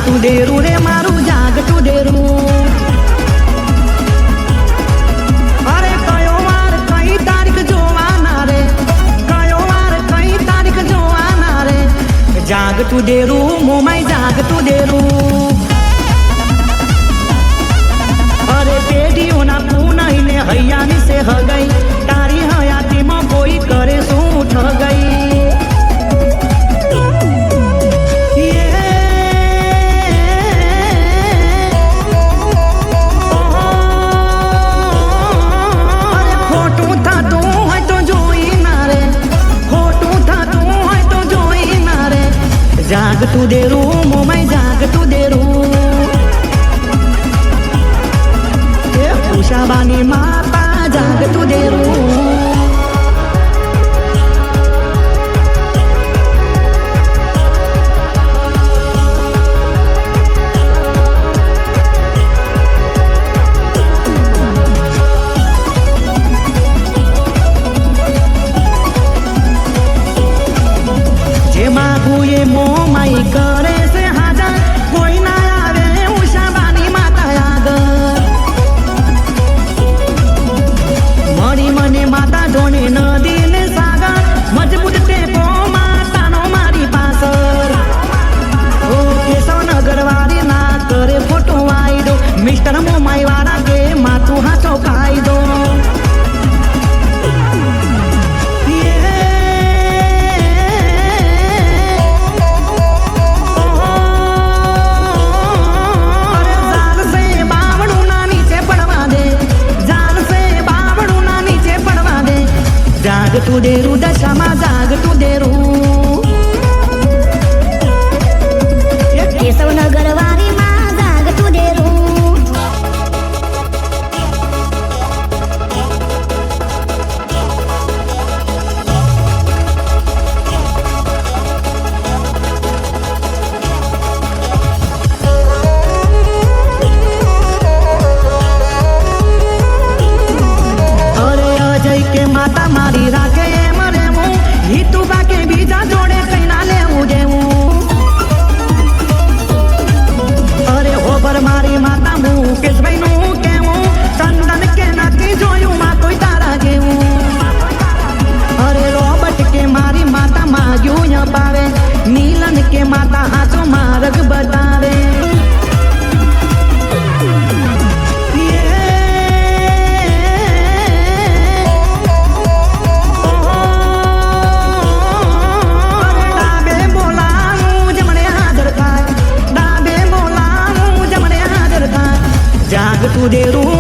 જાગતું દેરું રે મારું જાગતું દેરું. અરે કયો વાર કઈ તારીખ જોવાના રે, કયો વાર કઈ તારીખ જોવાના રે. જાગતું દેરું મોમાઈ જાગતું દેરું. અરે પેઢીઓના પૂનઈ ને હૈયાની સે હગઈ, તારી હયાતીમાં કોઈ કરે શું ઠગઈ. જાગતું દેરું મોમાઈ જાગતું દેરું. એ ઉષાબાની માતા જાગતું દેરું. જે માગું એ મોમાઈ કરે છે હાજર, કોઈ ના આવે ઉષાબાની માતા આગળ. મળી મને માતા જોડે નદી ને સાગર, મજબૂત ટેકો માતાનો મારી પાછળ. ઓ કેશવનગર વાળી ના કરે ફોટો વાયદો, મિસ્ટર મોમાઈ વાળા કે માથું હાચો કાયદો. જાગતું દેરું દશામાં જાગતું દેરું. કેશવનગર વાળી માં જાગતું દેરું. અરે અજય કે માતા મારી રાખે એમ રેવું, હિતુ બાકે બીજા જોડે કઈ ના લેવું દેવું. અરે હોબર મારી માતા મુકેશભાઈ નું કેવું, ચંદન કે નથી જોયું માં કોઈ તારા જેવું. અરે રોબર્ટ કે મારી માતા માગ્યું અપાવે, નીલન કે માતા હાચો માર્ગ બતાવે. જાગતું દેરું